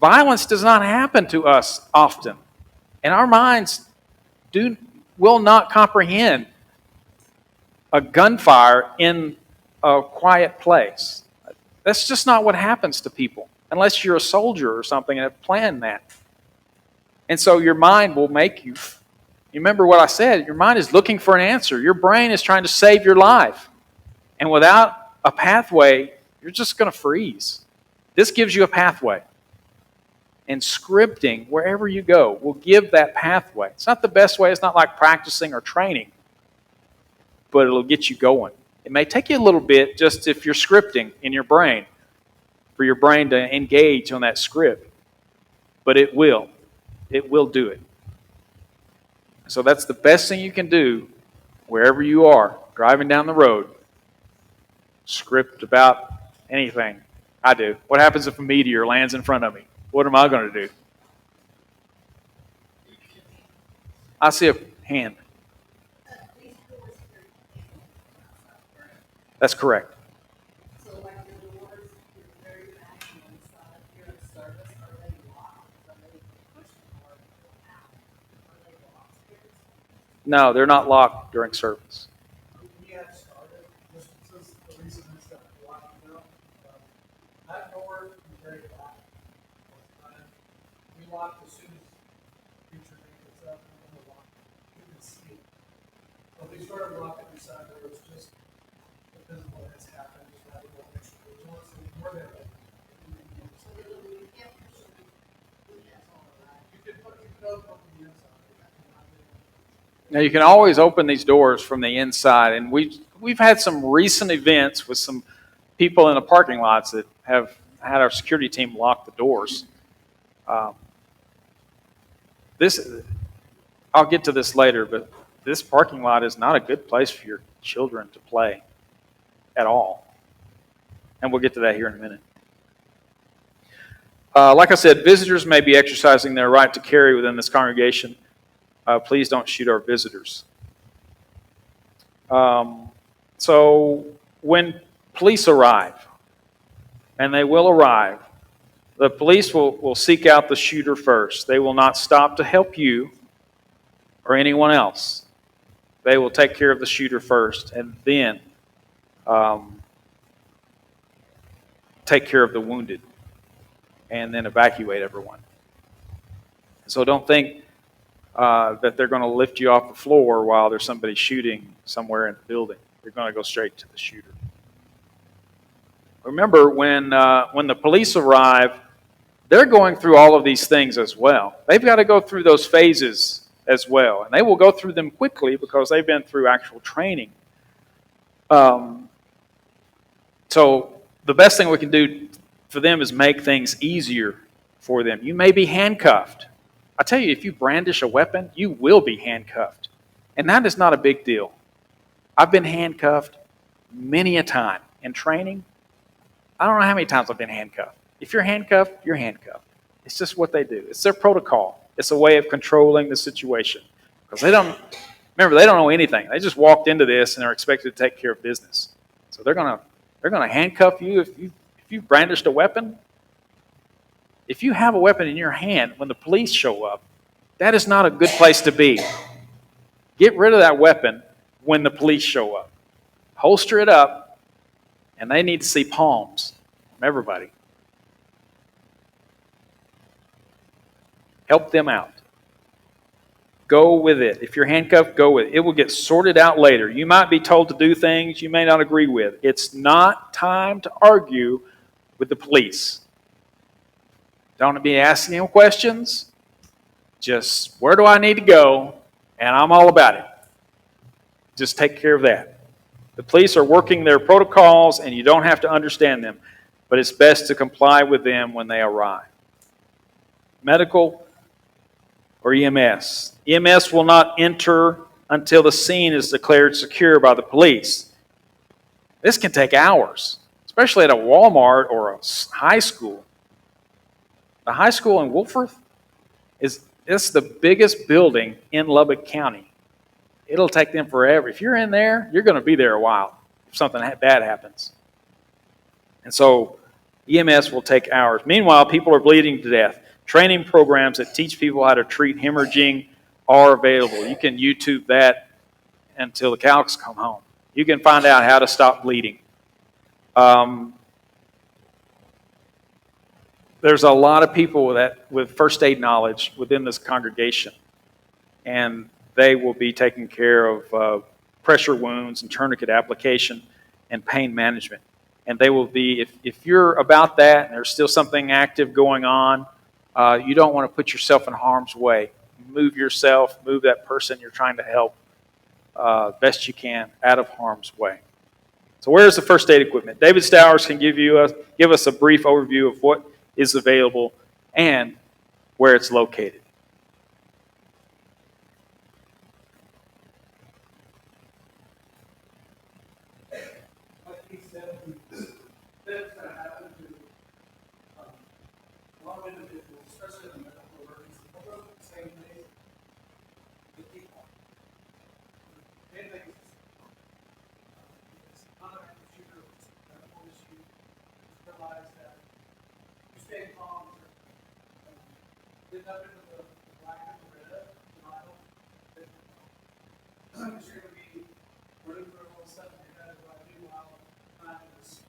violence does not happen to us often, and our minds will not comprehend a gunfire in a quiet place. That's just not what happens to people, unless you're a soldier or something and have planned that. And so your mind will make you. You remember what I said? Your mind is looking for an answer. Your brain is trying to save your life. And without a pathway, you're just going to freeze. This gives you a pathway. And scripting, wherever you go, will give that pathway. It's not the best way. It's not like practicing or training. But it'll get you going. It may take you a little bit, just if you're scripting in your brain, for your brain to engage on that script. But it will. It will do it. So that's the best thing you can do wherever you are, driving down the road. Script about anything. I do. What happens if a meteor lands in front of me? What am I going to do? I see a hand. These doors here, right? That's correct. So like the doors, you're very back on the inside, you're in service, are they locked? Are they push the door to go out? Are they locked here? No, they're not locked during service. We had started, this is the reason it's got locked now. That door is very locked. We locked as soon as future day gets up, and we'll lock it. You can see it. But we started locking inside there, it's just the physical has happened, just had to go extra vigilance, and more than that. So you can't push them, that's all right. You can open up the inside. Now you can always open these doors from the inside, and we've had some recent events with some people in the parking lots that have had our security team lock the doors. I'll get to this later, but this parking lot is not a good place for your children to play at all. And we'll get to that here in a minute. Like I said, visitors may be exercising their right to carry within this congregation. Please don't shoot our visitors. So when police arrive, and they will arrive, the police will seek out the shooter first. They will not stop to help you or anyone else. They will take care of the shooter first, and then take care of the wounded, and then evacuate everyone. So don't think that they're going to lift you off the floor while there's somebody shooting somewhere in the building. They're going to go straight to the shooter. Remember, when the police arrive, they're going through all of these things as well. They've got to go through those phases as well, and they will go through them quickly because they've been through actual training. So the best thing we can do for them is make things easier for them. You may be handcuffed. I tell you, if you brandish a weapon, you will be handcuffed. And that is not a big deal. I've been handcuffed many a time. In training, I don't know how many times I've been handcuffed. If you're handcuffed, you're handcuffed. It's just what they do. It's their protocol. It's a way of controlling the situation. Because they don't know anything. They just walked into this and are expected to take care of business. So they're gonna handcuff you if you brandished a weapon. If you have a weapon in your hand when the police show up, that is not a good place to be. Get rid of that weapon when the police show up. Holster it up, and they need to see palms from everybody. Help them out. Go with it. If you're handcuffed, go with it. It will get sorted out later. You might be told to do things you may not agree with. It's not time to argue with the police. Don't be asking them questions. Just, where do I need to go? And I'm all about it. Just take care of that. The police are working their protocols, and you don't have to understand them, but it's best to comply with them when they arrive. Medical or EMS. EMS will not enter until the scene is declared secure by the police. This can take hours, especially at a Walmart or a high school. The high school in Wolfforth it's the biggest building in Lubbock County. It'll take them forever. If you're in there, you're going to be there a while if something bad happens. And so EMS will take hours. Meanwhile, people are bleeding to death. Training programs that teach people how to treat hemorrhaging are available. You can YouTube that until the cows come home. You can find out how to stop bleeding. There's a lot of people with first aid knowledge within this congregation, and they will be taking care of pressure wounds and tourniquet application and pain management. And they will be, if you're about that and there's still something active going on, you don't want to put yourself in harm's way. Move yourself, move that person you're trying to help best you can out of harm's way. So where's the first aid equipment? David Stowers can give us a brief overview of what is available and where it's located. Like he said, that's going to happen to a lot of individuals, especially in the medical emergency. They'll go to the same place to keep on. Main thing is it's not an active shooter, it's a medical issue. Just realize that you stay calm. Get up into the black and the red, denial. Sometimes you're going to be running for a little stuff in your head of what I do while time is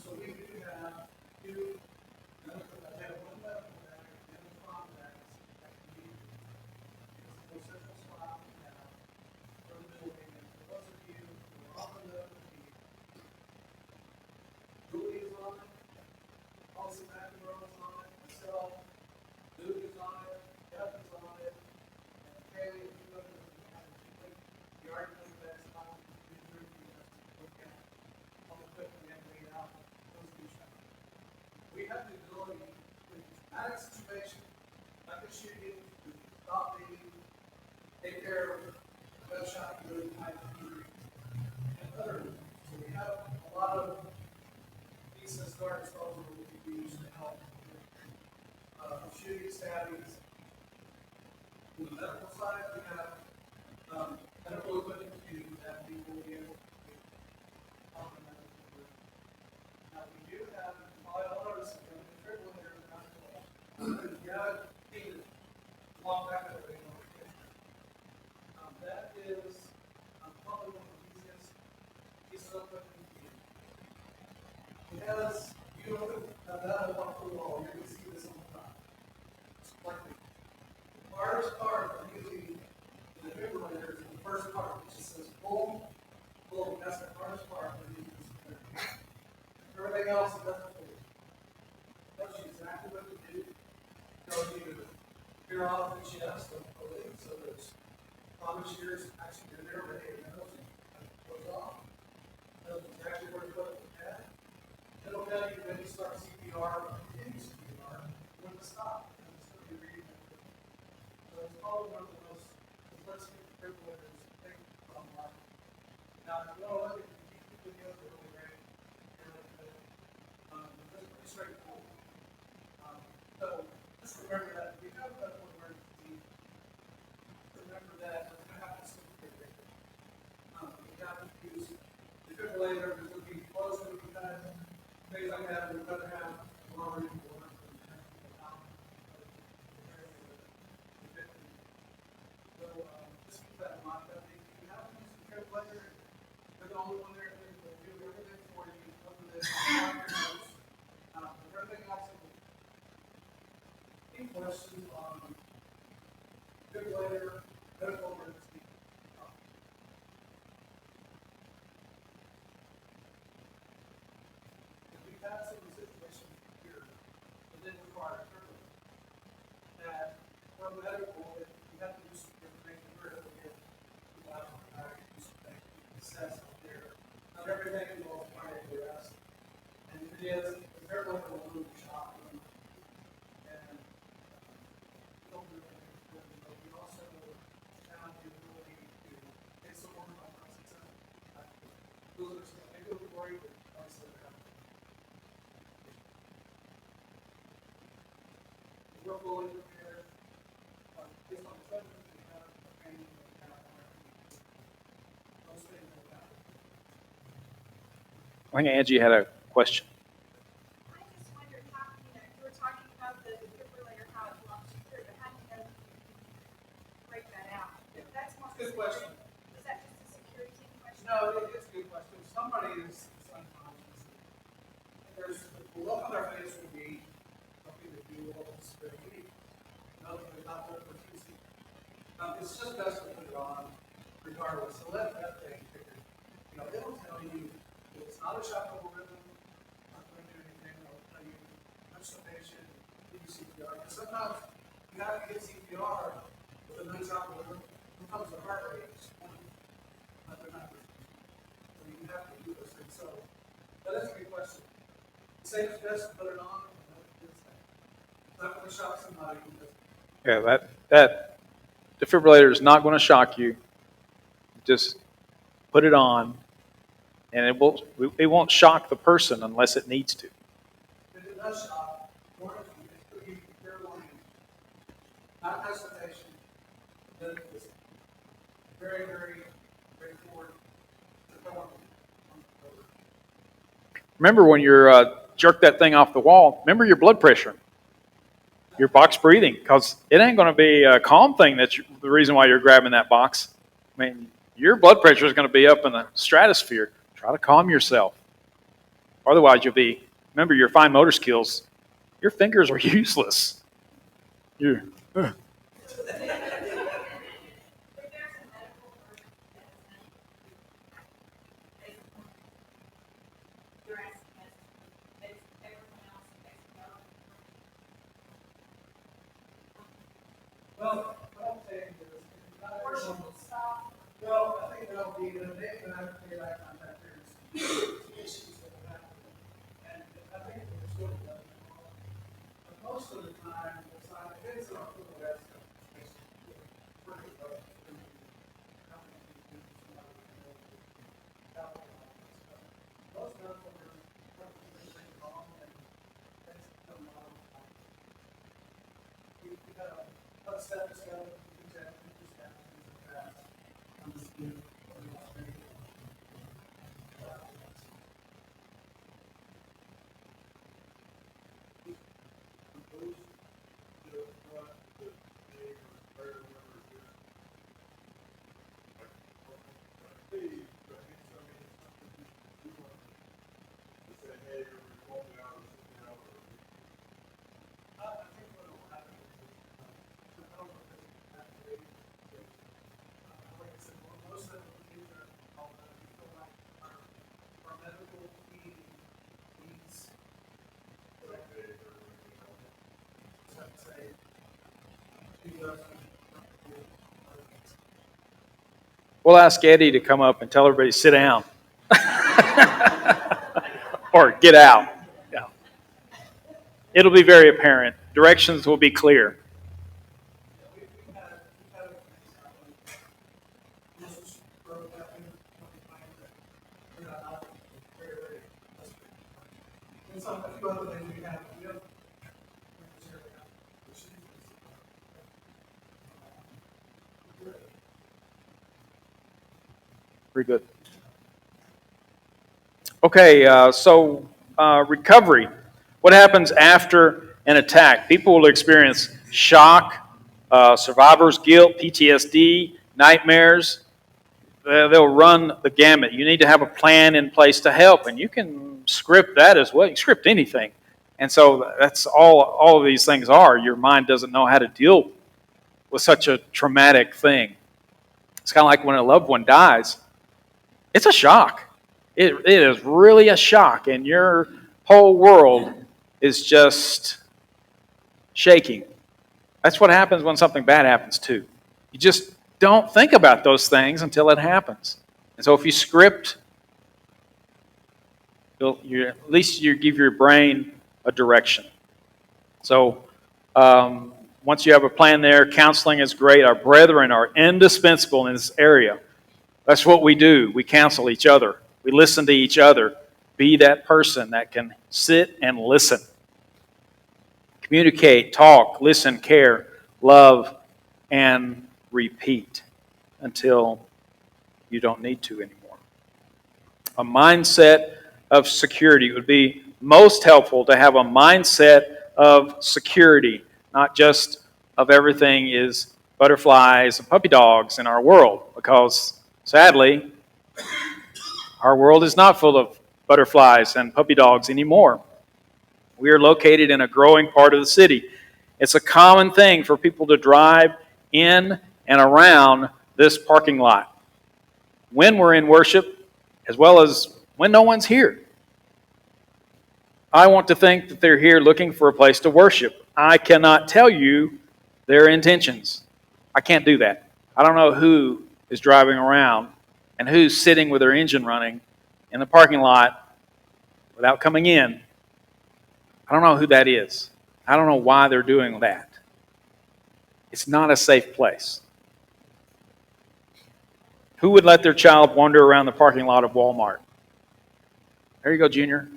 so we do have two medical, I have one medical bag and a contacts that can be used. It's a central spot we have for the building, and for those of you who are often up with the Julie is on it, Paulson McEnroe is on it, myself, Luke is on it, Jeff is on it, and Kaylee, if you look at the argument that's not look at all the equipment we have laid out, those two shots. We have the ability, in dramatic situation, like a shooting, to stop bleeding, take care of gunshot injury, type injury, and other. So we have a lot of pieces of our disposal that we can use to help shooting, stabbings. On the medical side, we have medical equipment to that people will be able to help them. Now, we do have, probably all notice, we have a critical there in the medical. You have seen a long back of the that is probably one of the easiest pieces of equipment to use. It has, you open that one for the wall, you're going to see this on the top. It's like the hardest part of using the defibrillator is the first part, which just says boom, boom. That's the hardest part of using this defibrillator. Everything else is nothing for you. It tells you exactly what to do. It tells you to clear off the chest of the lid, so there's trauma shears actually in there, but it goes off. It tells you exactly where to put the pad. It'll tell you when to start CPR, continue CPR, when to stop. And it's going to be reading it. So it's probably one of the most simplistic defibrillators to think on the market. Now, if you want to look at the YouTube videos, they're really great. They're really good. It's pretty straightforward. So just remember that if you have a medical emergency, remember that it's going to happen sooner or later. You have to use defibrillator, because it'll be close to the kind of things like that. We'd rather have longer than one. So just keep that in mind. That if you have to use the defibrillator, they're the only one there that will do everything for you other than your notes. Everything else. Any questions on defibrillator, medical emergency? We've had some situations here fully prepared. Based on the equipment we have, the training we have, those things will happen. I think Angie had a question. I just wondered how, you were talking about the defibrillator, how it locks you through, but how do you know you can break that out? That's more. Good question. Is that just a security question? No, it's a good question. If somebody is unconscious, there's, the look on their face would be something that you will spray. No, they're not what we're using. It's just best to put it on regardless. So let that thing figure. It'll tell you it's not a shockable rhythm. Not going to do anything. It'll tell you touch the patient, give you CPR. And sometimes you have to get CPR with a non-shockable rhythm. Sometimes the heart rate is 20. But they're not. So you have to do those things. So that is a good question. Safest best to put it on. It's not going to shock somebody. Yeah, that defibrillator is not going to shock you. Just put it on, and it won't shock the person unless it needs to. If it does shock, warn you, give you fair warning. Not hesitation. Then it's very, very straightforward. Remember when you're jerk that thing off the wall, remember your blood pressure, your box breathing, because it ain't going to be a calm thing that's the reason why you're grabbing that box. I mean, your blood pressure is going to be up in the stratosphere. Try to calm yourself. Otherwise, remember your fine motor skills, your fingers are useless. You're, If there's a medical person that you're asking us, makes everyone else makes no. Well, what I'm saying is, not Or should everyone. we stop? Well, I think that'll be, they can have to pay that contract, there's issues that will happen. And I think we're sort of, but most of the time, it's not, it is on the west. Most medical are wrong and that's come along. We got a stethoscope, we just have to use it fast. I'm just doing it. we'll ask Eddie to come up and tell everybody to sit down. Or get out. Yeah. It'll be very apparent. Directions will be clear. Very good. Okay, so recovery. What happens after an attack? People will experience shock, survivor's guilt, PTSD, nightmares. They'll run the gamut. You need to have a plan in place to help, and you can script that as well. You can script anything. And so that's all of these things are. Your mind doesn't know how to deal with such a traumatic thing. It's kind of like when a loved one dies. It's a shock. It is really a shock, and your whole world is just shaking. That's what happens when something bad happens too. You just don't think about those things until it happens. And so if you script, at least you give your brain a direction. So once you have a plan there, counseling is great. Our brethren are indispensable in this area. That's what we do. We counsel each other. We listen to each other. Be that person that can sit and listen. Communicate, talk, listen, care, love, and repeat until you don't need to anymore. A mindset of security. It would be most helpful to have a mindset of security, not just of everything is butterflies and puppy dogs in our world, because sadly, our world is not full of butterflies and puppy dogs anymore. We are located in a growing part of the city. It's a common thing for people to drive in and around this parking lot when we're in worship, as well as when no one's here. I want to think that they're here looking for a place to worship. I cannot tell you their intentions. I can't do that. I don't know who is driving around and who's sitting with their engine running in the parking lot without coming in. I don't know who that is. I don't know why they're doing that. It's not a safe place. Who would let their child wander around the parking lot of Walmart? There you go, Junior.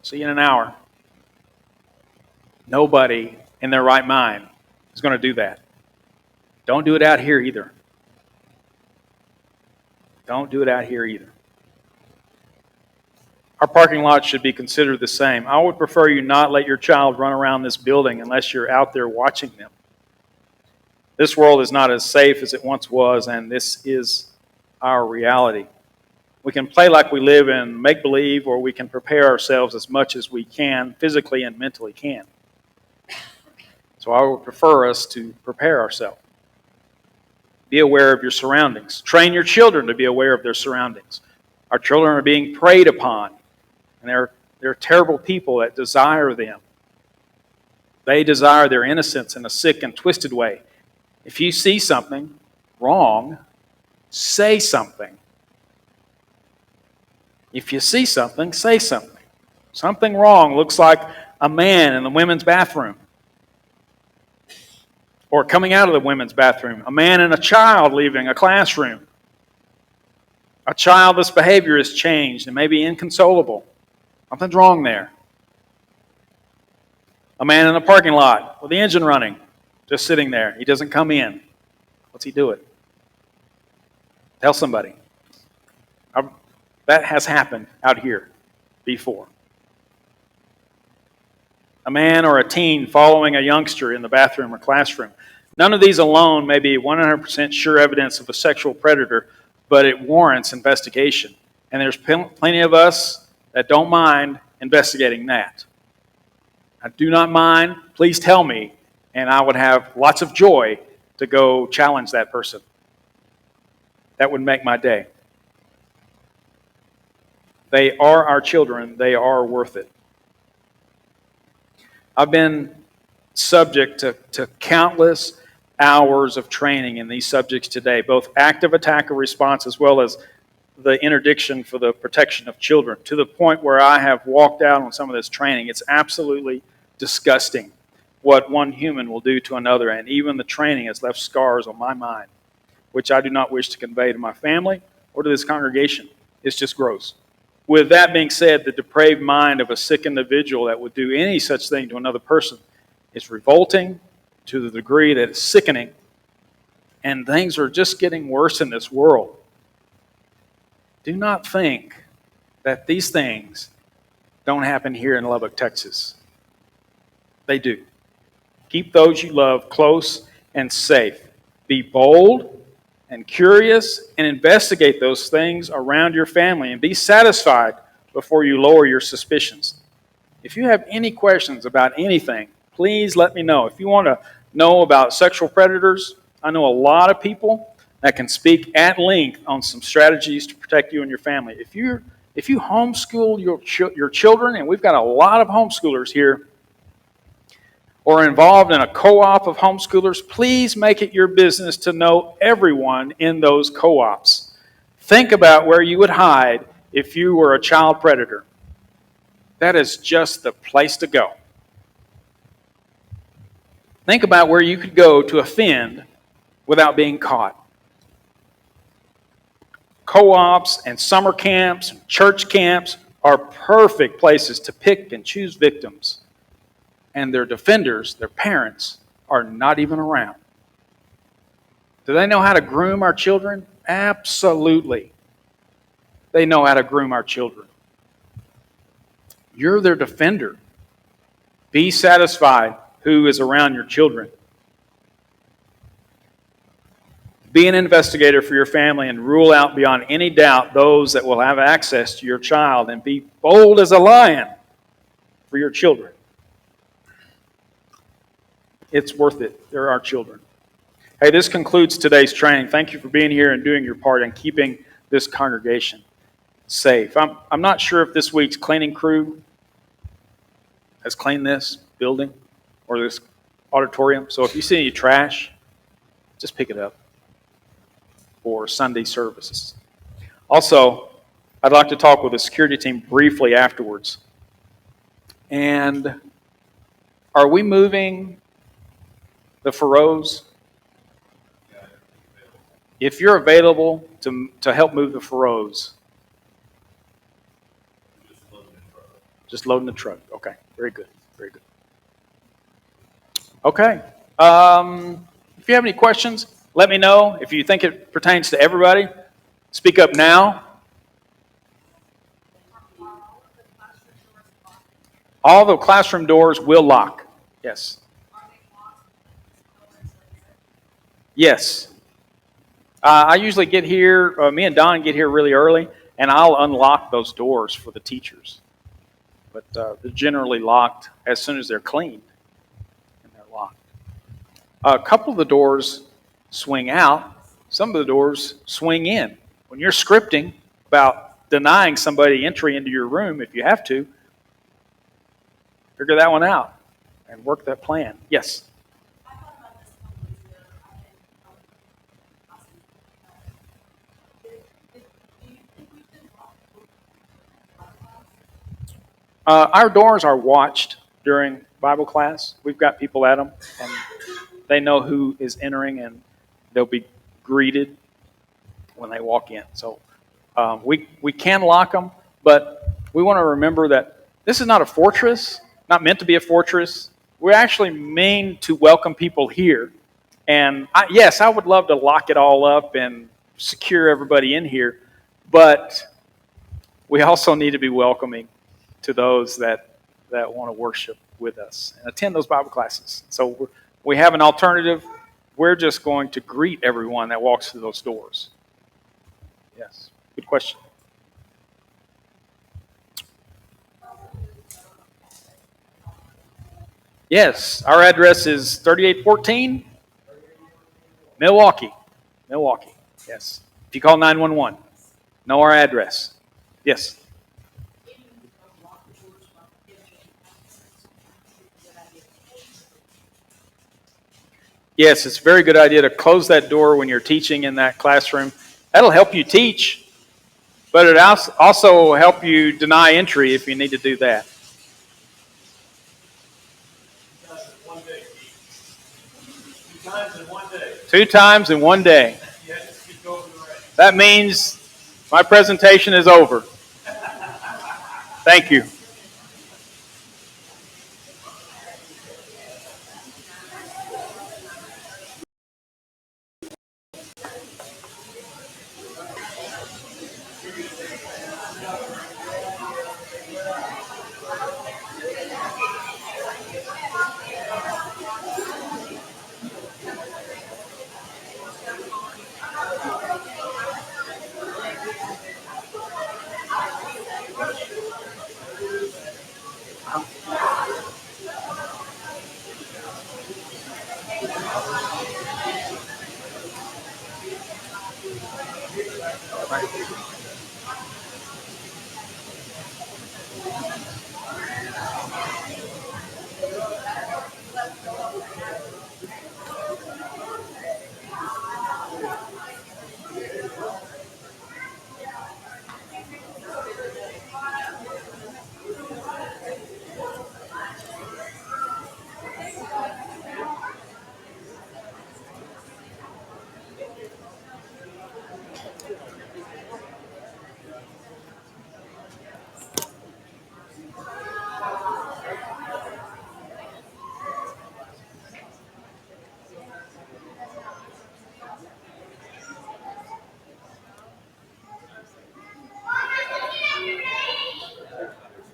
See you in an hour. Nobody in their right mind is going to do that. Don't do it out here either. Don't do it out here either. Our parking lot should be considered the same. I would prefer you not let your child run around this building unless you're out there watching them. This world is not as safe as it once was, and this is our reality. We can play like we live in make-believe, or we can prepare ourselves as much as we can, physically and mentally can. So I would prefer us to prepare ourselves. Be aware of your surroundings. Train your children to be aware of their surroundings. Our children are being preyed upon, and there are terrible people that desire them. They desire their innocence in a sick and twisted way. If you see something wrong, say something. If you see something, say something. Something wrong looks like a man in the women's bathroom, or coming out of the women's bathroom, a man and a child leaving a classroom. A childless behavior has changed and may be inconsolable. Something's wrong there. A man in the parking lot with the engine running, just sitting there. He doesn't come in. What's he doing? Tell somebody. That has happened out here before. A man or a teen following a youngster in the bathroom or classroom. None of these alone may be 100% sure evidence of a sexual predator, but it warrants investigation. And there's plenty of us that don't mind investigating that. I do not mind. Please tell me, and I would have lots of joy to go challenge that person. That would make my day. They are our children. They are worth it. I've been subject to countless hours of training in these subjects today, both active attacker response as well as the interdiction for the protection of children, to the point where I have walked out on some of this training. It's absolutely disgusting what one human will do to another, and even the training has left scars on my mind, which I do not wish to convey to my family or to this congregation. It's just gross. With that being said, the depraved mind of a sick individual that would do any such thing to another person is revolting to the degree that it's sickening, and things are just getting worse in this world. Do not think that these things don't happen here in Lubbock, Texas. They do. Keep those you love close and safe. Be bold and curious, and investigate those things around your family, and be satisfied before you lower your suspicions. If you have any questions about anything, please let me know. If you want to know about sexual predators, I know a lot of people that can speak at length on some strategies to protect you and your family. If you homeschool your children, and we've got a lot of homeschoolers here, or involved in a co-op of homeschoolers, please make it your business to know everyone in those co-ops. Think about where you would hide if you were a child predator. That is just the place to go. Think about where you could go to offend without being caught. Co-ops and summer camps, and church camps are perfect places to pick and choose victims. and their defenders, their parents, are not even around. Do they know how to groom our children? Absolutely. They know how to groom our children. You're their defender. Be satisfied who is around your children. Be an investigator for your family and rule out beyond any doubt those that will have access to your child, and be bold as a lion for your children. It's worth it. They're our children. Hey, this concludes today's training. Thank you for being here and doing your part in keeping this congregation safe. I'm not sure if this week's cleaning crew has cleaned this building or this auditorium. So if you see any trash, just pick it up for Sunday services. Also, I'd like to talk with the security team briefly afterwards. And are we moving the Faroes? If you're available to help move the Faroes, just loading the truck. Okay, very good, very good. Okay, if you have any questions, let me know. If you think it pertains to everybody, speak up now. All the classroom doors will lock. Yes. Yes. I usually get here, me and Don get here really early, and I'll unlock those doors for the teachers. But they're generally locked as soon as they're cleaned, and they're locked. A couple of the doors swing out. Some of the doors swing in. When you're scripting about denying somebody entry into your room, if you have to, figure that one out and work that plan. Yes? Our doors are watched during Bible class. We've got people at them, and they know who is entering, and they'll be greeted when they walk in. So we can lock them, but we want to remember that this is not a fortress, not meant to be a fortress. We're actually meant to welcome people here. And yes, I would love to lock it all up and secure everybody in here, but we also need to be welcoming to those that want to worship with us and attend those Bible classes. So we have an alternative. We're just going to greet everyone that walks through those doors. Yes, good question. Yes, our address is 3814 Milwaukee. Milwaukee, yes. If you call 911, know our address. Yes. Yes, it's a very good idea to close that door when you're teaching in that classroom. That'll help you teach, but it also help you deny entry if you need to do that. Two times in one day. That means my presentation is over. Thank you.